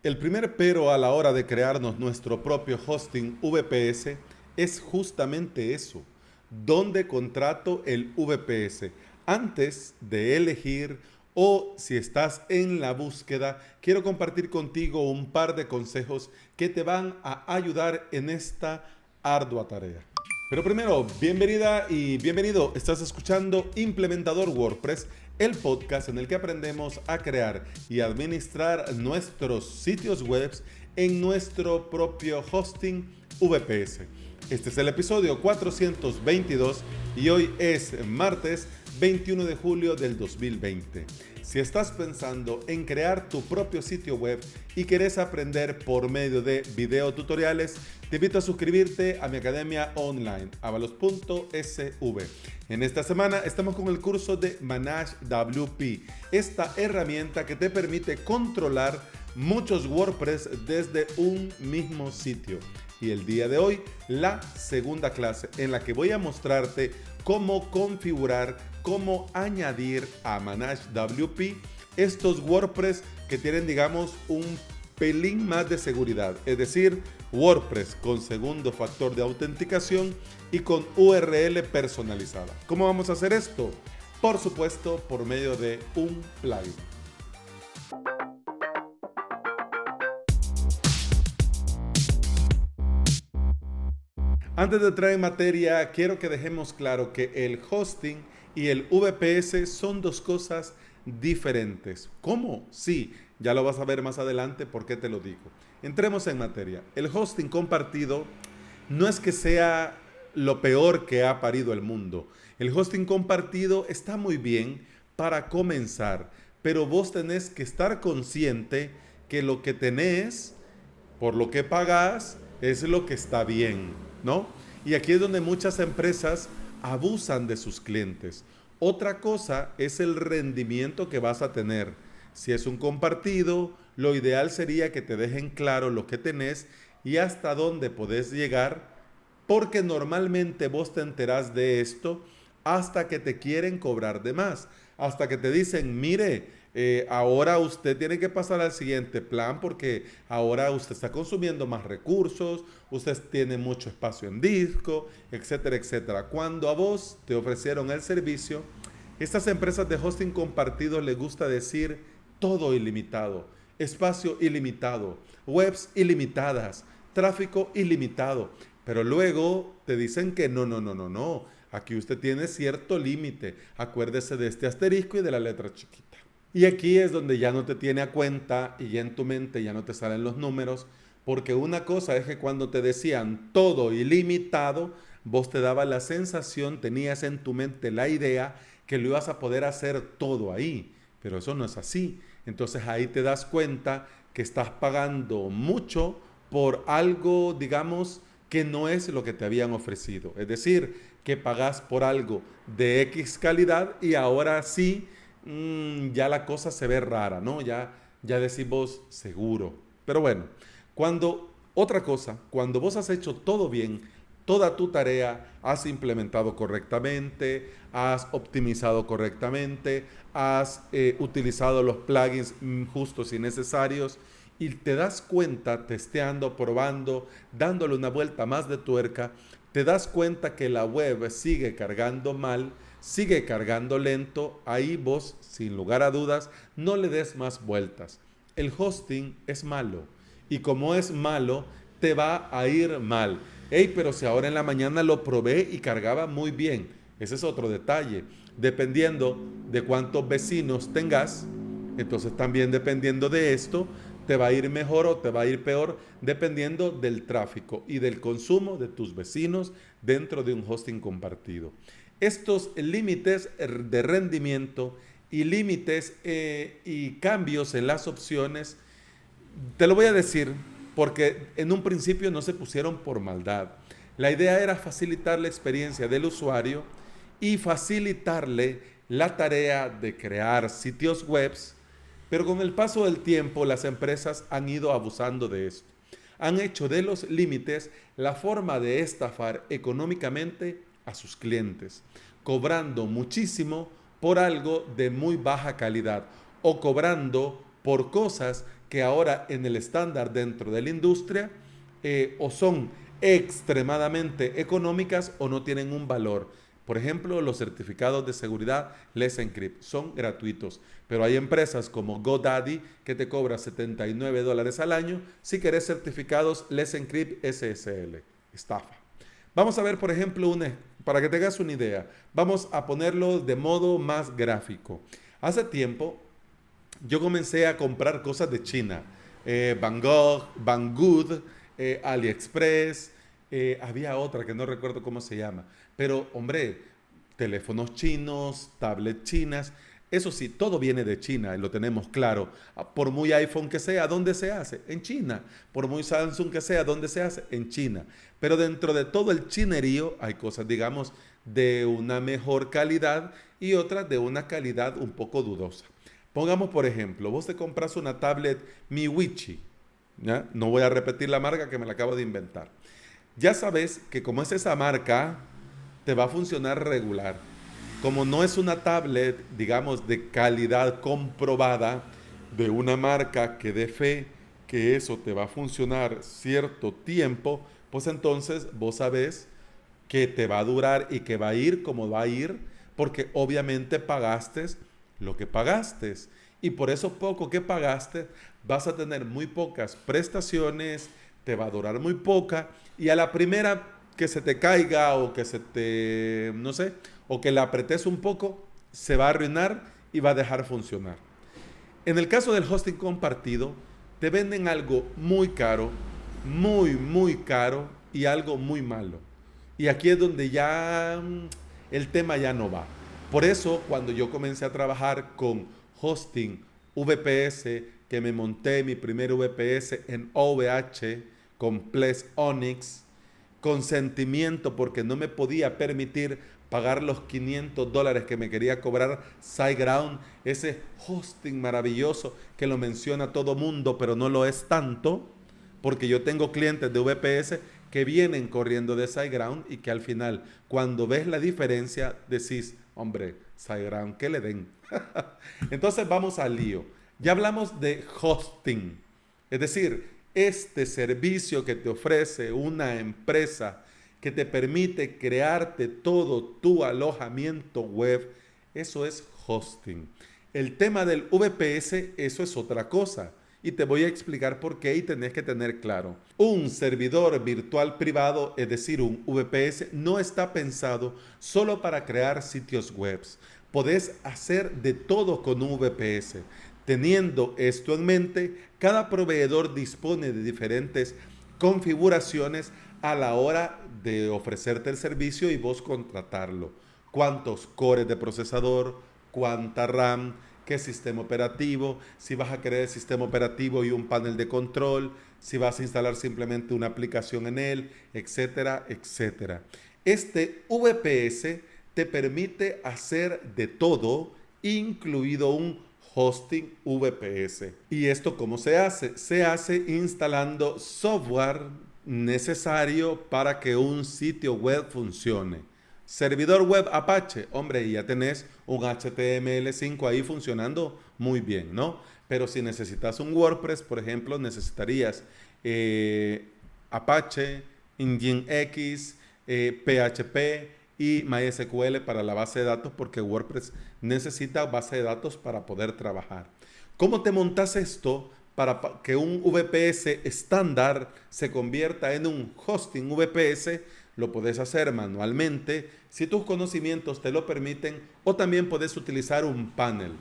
El primer pero a la hora de crearnos nuestro propio hosting VPS es justamente eso. ¿Dónde contrato el VPS? Antes de elegir o si estás en la búsqueda, quiero compartir contigo un par de consejos que te van a ayudar en esta ardua tarea. Pero primero, bienvenida y bienvenido. Estás escuchando Implementador WordPress, el podcast en el que aprendemos a crear y administrar nuestros sitios web en nuestro propio hosting VPS. Este es el episodio 422 y hoy es martes 21 de julio del 2020. Si estás pensando en crear tu propio sitio web y querés aprender por medio de videotutoriales, te invito a suscribirte a mi academia online, avalos.sv. En esta semana estamos con el curso de Manage WP, esta herramienta que te permite controlar muchos WordPress desde un mismo sitio. Y el día de hoy, la segunda clase en la que voy a mostrarte cómo configurar, cómo añadir a Manage WP estos WordPress que tienen, digamos, un pelín más de seguridad, es decir, WordPress con segundo factor de autenticación y con URL personalizada. ¿Cómo vamos a hacer esto? Por supuesto, por medio de un plugin. Antes de entrar en materia, quiero que dejemos claro que el hosting y el VPS son dos cosas diferentes. ¿Cómo? Sí, ya lo vas a ver más adelante por qué te lo digo. Entremos en materia. El hosting compartido no es que sea lo peor que ha parido el mundo. El hosting compartido está muy bien para comenzar, pero vos tenés que estar consciente que lo que tenés, por lo que pagás, es lo que está bien, ¿no? Y aquí es donde muchas empresas abusan de sus clientes. Otra cosa es el rendimiento que vas a tener. Si es un compartido, lo ideal sería que te dejen claro lo que tenés y hasta dónde podés llegar, porque normalmente vos te enterás de esto hasta que te quieren cobrar de más, hasta que te dicen, mire, ahora usted tiene que pasar al siguiente plan porque ahora usted está consumiendo más recursos, usted tiene mucho espacio en disco, etcétera, etcétera. Cuando a vos te ofrecieron el servicio, estas empresas de hosting compartido les gusta decir todo ilimitado, espacio ilimitado, webs ilimitadas, tráfico ilimitado. Pero luego te dicen que no. Aquí usted tiene cierto límite. Acuérdese de este asterisco y de la letra chiquita. Y aquí es donde ya no te tiene a cuenta y ya en tu mente ya no te salen los números, porque una cosa es que cuando te decían todo ilimitado, vos te daba la sensación, tenías en tu mente la idea que lo ibas a poder hacer todo ahí, pero eso no es así. Entonces ahí te das cuenta que estás pagando mucho por algo, digamos, que no es lo que te habían ofrecido. Es decir, que pagas por algo de X calidad y ahora sí, ya la cosa se ve rara, ¿no? Ya decimos seguro. Pero bueno, otra cosa, cuando vos has hecho todo bien, toda tu tarea, has implementado correctamente, has optimizado correctamente, has utilizado los plugins justos y necesarios y te das cuenta, testeando, probando, dándole una vuelta más de tuerca, te das cuenta que la web sigue cargando mal, sigue cargando lento, ahí vos, sin lugar a dudas, no le des más vueltas. El hosting es malo y como es malo, te va a ir mal. Hey, pero si ahora en la mañana lo probé y cargaba muy bien, ese es otro detalle. Dependiendo de cuántos vecinos tengas, entonces también dependiendo de esto, te va a ir mejor o te va a ir peor dependiendo del tráfico y del consumo de tus vecinos dentro de un hosting compartido. Estos límites de rendimiento y límites y cambios en las opciones, te lo voy a decir porque en un principio no se pusieron por maldad. La idea era facilitar la experiencia del usuario y facilitarle la tarea de crear sitios web. Pero con el paso del tiempo, las empresas han ido abusando de esto. Han hecho de los límites la forma de estafar económicamente a sus clientes, cobrando muchísimo por algo de muy baja calidad o cobrando por cosas que ahora en el estándar dentro de la industria o son extremadamente económicas o no tienen un valor. Por ejemplo, los certificados de seguridad Let's Encrypt son gratuitos, pero hay empresas como GoDaddy que te cobra $79 al año si querés certificados Let's Encrypt SSL. Estafa. Vamos a ver, por ejemplo, para que tengas una idea, vamos a ponerlo de modo más gráfico. Hace tiempo yo comencé a comprar cosas de China, Banggood, AliExpress, había otra que no recuerdo cómo se llama, pero hombre, teléfonos chinos, tablets chinas, eso sí, todo viene de China, lo tenemos claro. Por muy iPhone que sea, ¿dónde se hace? En China. Por muy Samsung que sea, ¿dónde se hace? En China. Pero dentro de todo el chinerío hay cosas, digamos, de una mejor calidad y otras de una calidad un poco dudosa. Pongamos, por ejemplo, vos te compras una tablet Miwichi, ¿ya? No voy a repetir la marca que me la acabo de inventar. Ya sabes que como es esa marca, te va a funcionar regular. Como no es una tablet, digamos, de calidad comprobada, de una marca que dé fe que eso te va a funcionar cierto tiempo, pues entonces vos sabés que te va a durar y que va a ir como va a ir, porque obviamente pagaste lo que pagaste. Y por eso poco que pagaste, vas a tener muy pocas prestaciones, te va a durar muy poca, y a la primera que se te caiga o que se te, no sé, o que la apretes un poco, se va a arruinar y va a dejar funcionar. En el caso del hosting compartido, te venden algo muy caro, muy caro y algo muy malo. Y aquí es donde ya el tema ya no va. Por eso, cuando yo comencé a trabajar con hosting VPS, que me monté mi primer VPS en OVH con Plex Onyx, con sentimiento porque no me podía permitir pagar los $500 que me quería cobrar SiteGround, ese hosting maravilloso que lo menciona todo mundo, pero no lo es tanto, porque yo tengo clientes de VPS que vienen corriendo de SiteGround y que al final, cuando ves la diferencia, decís, hombre, SiteGround, ¿qué le den? Entonces vamos al lío. Ya hablamos de hosting, es decir, este servicio que te ofrece una empresa que te permite crearte todo tu alojamiento web, eso es hosting. El tema del VPS, eso es otra cosa. Y te voy a explicar por qué y tenés que tener claro. Un servidor virtual privado, es decir, un VPS, no está pensado solo para crear sitios web. Podés hacer de todo con un VPS. Teniendo esto en mente, cada proveedor dispone de diferentes configuraciones a la hora de ofrecerte el servicio y vos contratarlo. ¿Cuántos cores de procesador? ¿Cuánta RAM? ¿Qué sistema operativo? Si vas a querer el sistema operativo y un panel de control, si vas a instalar simplemente una aplicación en él, etcétera, etcétera. Este VPS te permite hacer de todo, incluido un hosting VPS. ¿Y esto cómo se hace? Se hace instalando software necesario para que un sitio web funcione. Servidor web Apache, hombre, ya tenés un HTML5 ahí funcionando muy bien, ¿no? Pero si necesitas un WordPress, por ejemplo, necesitarías Apache, Nginx, PHP y MySQL para la base de datos, porque WordPress necesita base de datos para poder trabajar. ¿Cómo te montas esto para que un VPS estándar se convierta en un hosting VPS? Lo puedes hacer manualmente si tus conocimientos te lo permiten, o también puedes utilizar un panel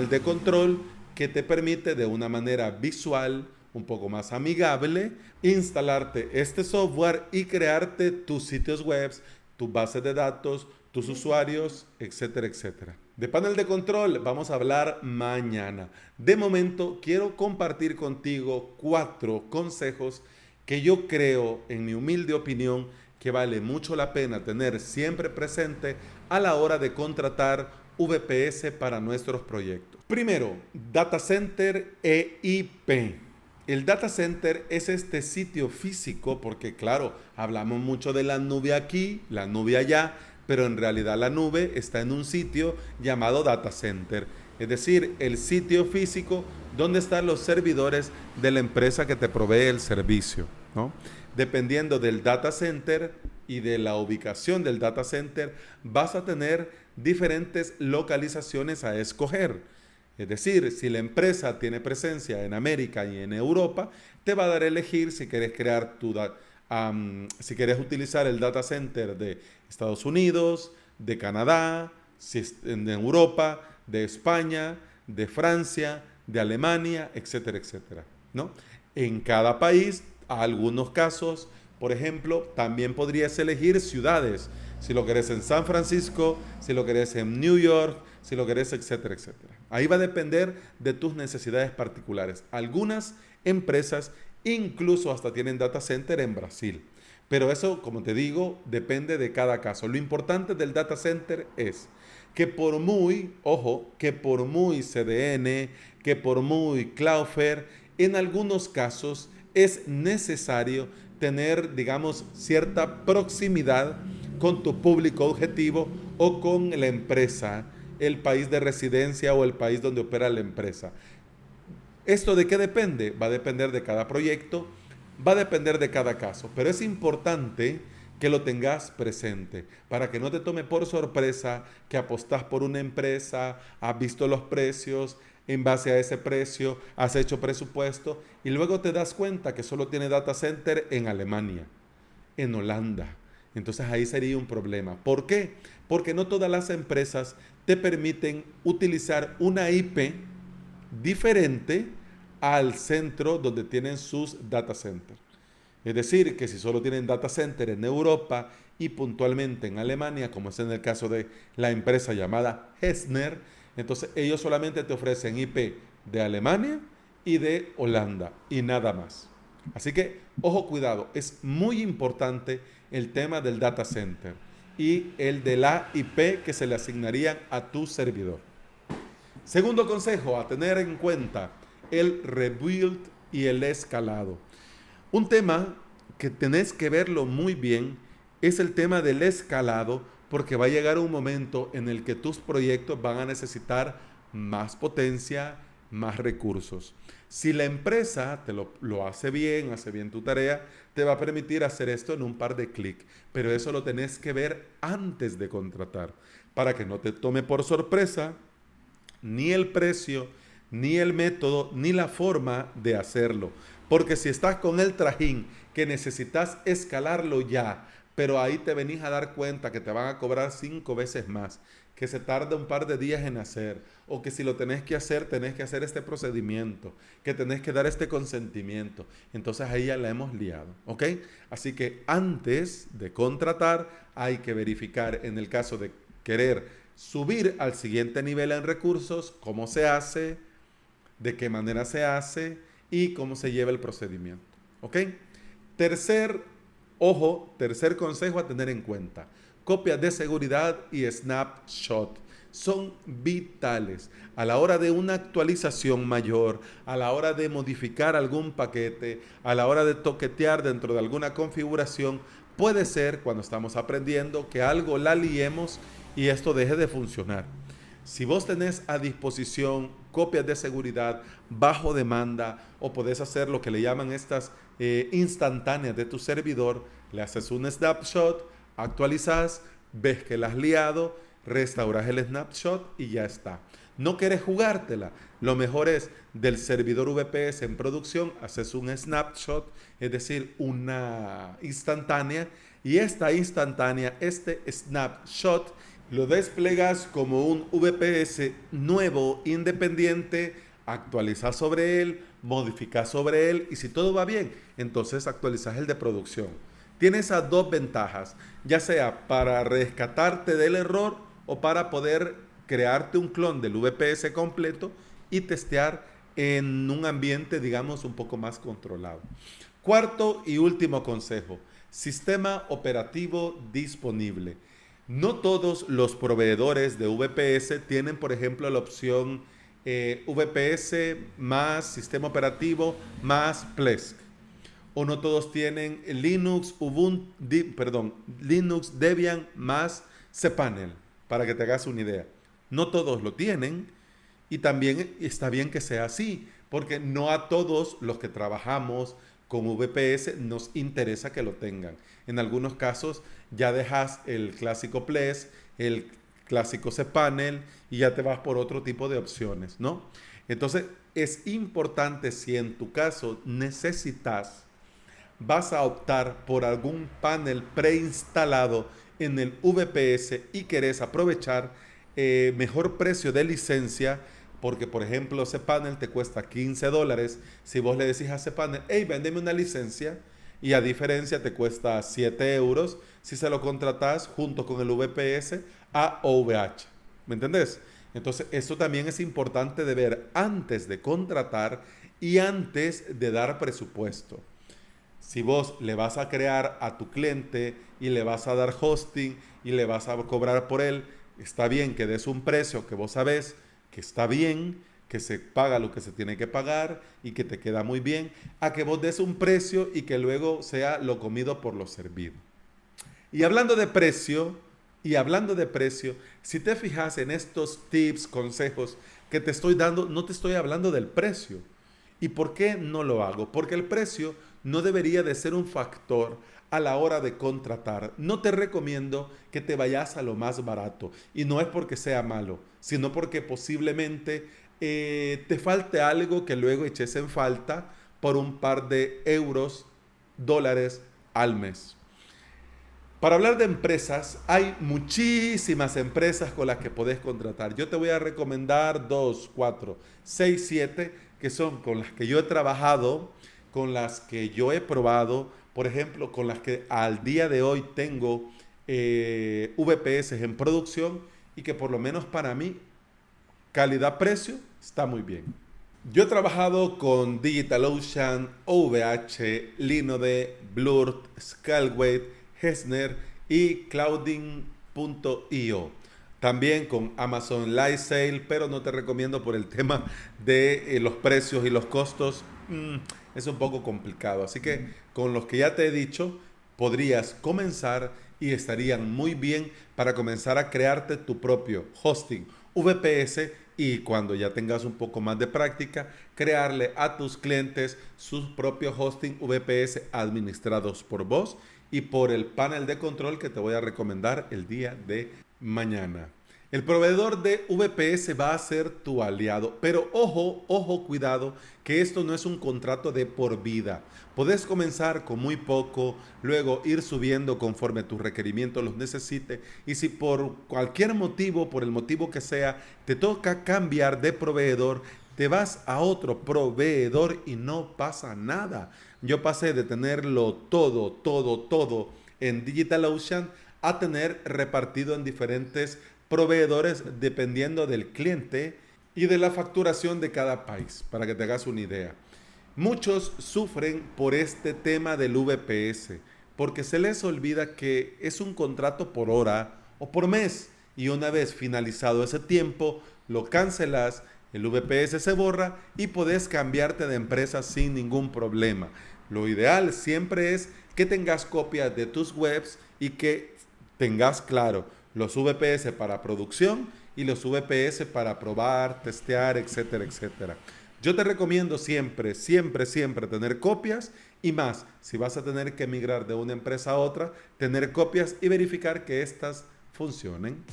de control que te permite de una manera visual, un poco más amigable, instalarte este software y crearte tus sitios web, tus bases de datos, tus usuarios, etcétera, etcétera. De panel de control vamos a hablar mañana. De momento quiero compartir contigo 4 consejos que yo creo, en mi humilde opinión, que vale mucho la pena tener siempre presente a la hora de contratar VPS para nuestros proyectos. Primero, data center e IP. El data center es este sitio físico, porque claro, hablamos mucho de la nube aquí, la nube allá, pero en realidad la nube está en un sitio llamado data center. es decir, el sitio físico donde están los servidores de la empresa que te provee el servicio, ¿no? Dependiendo del data center y de la ubicación del data center, vas a tener diferentes localizaciones a escoger. Es decir, si la empresa tiene presencia en América y en Europa, te va a dar a elegir si quieres crear si quieres utilizar el data center de Estados Unidos, de Canadá, si es en Europa, de España, de Francia, de Alemania, etcétera, etcétera, ¿no? En cada país, a algunos casos, por ejemplo, también podrías elegir ciudades. Si lo querés en San Francisco, si lo querés en New York, si lo querés, etcétera, etcétera. Ahí va a depender de tus necesidades particulares. Algunas empresas incluso hasta tienen data center en Brasil. Pero eso, como te digo, depende de cada caso. Lo importante del data center es que por muy, ojo, que por muy CDN, que por muy Cloudflare, en algunos casos es necesario tener, digamos, cierta proximidad con tu público objetivo o con la empresa, el país de residencia o el país donde opera la empresa. ¿Esto de qué depende? Va a depender de cada proyecto, va a depender de cada caso, pero es importante que lo tengas presente para que no te tome por sorpresa que apostás por una empresa, has visto los precios, en base a ese precio has hecho presupuesto y luego te das cuenta que solo tiene data center en Alemania, en Holanda. Entonces ahí sería un problema. ¿Por qué? Porque no todas las empresas te permiten utilizar una IP diferente al centro donde tienen sus data centers. Es decir, que si solo tienen data center en Europa y puntualmente en Alemania, como es en el caso de la empresa llamada Hessner, entonces ellos solamente te ofrecen IP de Alemania y de Holanda y nada más. Así que, ojo, cuidado, es muy importante el tema del data center y el de la IP que se le asignarían a tu servidor. Segundo consejo a tener en cuenta, el rebuild y el escalado. Un tema que tenés que verlo muy bien es el tema del escalado, porque va a llegar un momento en el que tus proyectos van a necesitar más potencia, más recursos. Si la empresa te lo hace bien tu tarea, te va a permitir hacer esto en un par de clics, pero eso lo tenés que ver antes de contratar, para que no te tome por sorpresa ni el precio, ni el método, ni la forma de hacerlo. Porque si estás con el trajín que necesitas escalarlo ya, pero ahí te venís a dar cuenta que te van a cobrar 5 veces más, que se tarda un par de días en hacer, o que si lo tenés que hacer este procedimiento, que tenés que dar este consentimiento. Entonces ahí ya la hemos liado, ¿ok? Así que antes de contratar hay que verificar, en el caso de querer subir al siguiente nivel en recursos, cómo se hace, de qué manera se hace y cómo se lleva el procedimiento. ¿Ok? Tercer consejo a tener en cuenta. Copias de seguridad y snapshot son vitales a la hora de una actualización mayor, a la hora de modificar algún paquete, a la hora de toquetear dentro de alguna configuración. Puede ser, cuando estamos aprendiendo, que algo la liemos y esto deje de funcionar. Si vos tenés a disposición copias de seguridad bajo demanda o podés hacer lo que le llaman estas instantáneas de tu servidor, le haces un snapshot, actualizás, ves que la has liado, restauras el snapshot y ya está. No querés jugártela. Lo mejor es del servidor VPS en producción, haces un snapshot, es decir, una instantánea, y esta instantánea, este snapshot, lo desplegas como un VPS nuevo, independiente, actualizas sobre él, modificas sobre él y si todo va bien, entonces actualizas el de producción. Tiene esas dos ventajas, ya sea para rescatarte del error o para poder crearte un clon del VPS completo y testear en un ambiente, digamos, un poco más controlado. Cuarto y último consejo, sistema operativo disponible. No todos los proveedores de VPS tienen, por ejemplo, la opción VPS más sistema operativo más Plesk. O no todos tienen Linux, Linux Debian más cPanel, para que te hagas una idea. No todos lo tienen Y también está bien que sea así, porque no a todos los que trabajamos con VPS nos interesa que lo tengan. En algunos casos ya dejas el clásico Ples, el clásico cPanel y ya te vas por otro tipo de opciones, ¿no? Entonces es importante, si en tu caso vas a optar por algún panel preinstalado en el VPS y querés aprovechar mejor precio de licencia, porque por ejemplo ese panel te cuesta $15. Si vos le decís a ese panel, hey, véndeme una licencia, y a diferencia te cuesta 7 euros si se lo contratas junto con el VPS a OVH. ¿Me entendés? Entonces, eso también es importante de ver antes de contratar y antes de dar presupuesto. Si vos le vas a crear a tu cliente y le vas a dar hosting y le vas a cobrar por él, está bien que des un precio que vos sabés que está bien, que se paga lo que se tiene que pagar y que te queda muy bien, a que vos des un precio y que luego sea lo comido por lo servido. Y hablando de precio, si te fijas en estos tips, consejos que te estoy dando, no te estoy hablando del precio. ¿Y por qué no lo hago? Porque el precio no debería de ser un factor a la hora de contratar. No te recomiendo que te vayas a lo más barato. Y no es porque sea malo, sino porque posiblemente te falte algo que luego eches en falta por un par de euros, dólares al mes. Para hablar de empresas, hay muchísimas empresas con las que podés contratar. Yo te voy a recomendar 2, 4, 6, 7, que son con las que yo he trabajado, con las que yo he probado, por ejemplo, con las que al día de hoy tengo VPS en producción y que por lo menos para mí, calidad-precio, está muy bien. Yo he trabajado con DigitalOcean, OVH, Linode, Blur, Scaleway, Hessner y Clouding.io. También con Amazon Lightsail, pero no te recomiendo por el tema de los precios y los costos. Es un poco complicado. Así que con los que ya te he dicho, podrías comenzar y estarían muy bien para comenzar a crearte tu propio hosting VPS y cuando ya tengas un poco más de práctica, crearle a tus clientes sus propios hosting VPS administrados por vos y por el panel de control que te voy a recomendar el día de mañana. El proveedor de VPS va a ser tu aliado, pero ojo, cuidado, que esto no es un contrato de por vida. Podés comenzar con muy poco, luego ir subiendo conforme tus requerimientos los necesite, y si por cualquier motivo, por el motivo que sea, te toca cambiar de proveedor, te vas a otro proveedor y no pasa nada. Yo pasé de tenerlo todo en DigitalOcean a tener repartido en diferentes proveedores dependiendo del cliente y de la facturación de cada país, para que te hagas una idea. Muchos sufren por este tema del VPS, porque se les olvida que es un contrato por hora o por mes, y una vez finalizado ese tiempo, lo cancelas, el VPS se borra y podés cambiarte de empresa sin ningún problema. Lo ideal siempre es que tengas copias de tus webs y que tengas claro los VPS para producción y los VPS para probar, testear, etcétera, etcétera. Yo te recomiendo siempre tener copias y más, si vas a tener que migrar de una empresa a otra, tener copias y verificar que éstas funcionen.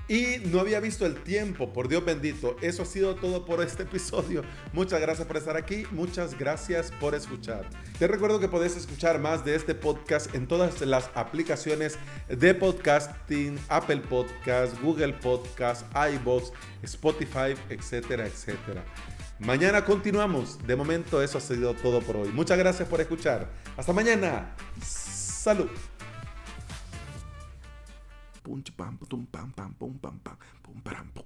Y no había visto el tiempo, por Dios bendito. Eso ha sido todo por este episodio. Muchas gracias por estar aquí, muchas gracias por escuchar. Te recuerdo que podés escuchar más de este podcast en todas las aplicaciones de podcasting, Apple Podcast, Google Podcast, iVoox, Spotify, etcétera, etcétera. Mañana continuamos. De momento eso ha sido todo por hoy. Muchas gracias por escuchar. Hasta mañana. Salud. Pum pam pum pam pam pum pam pam pum pam pum.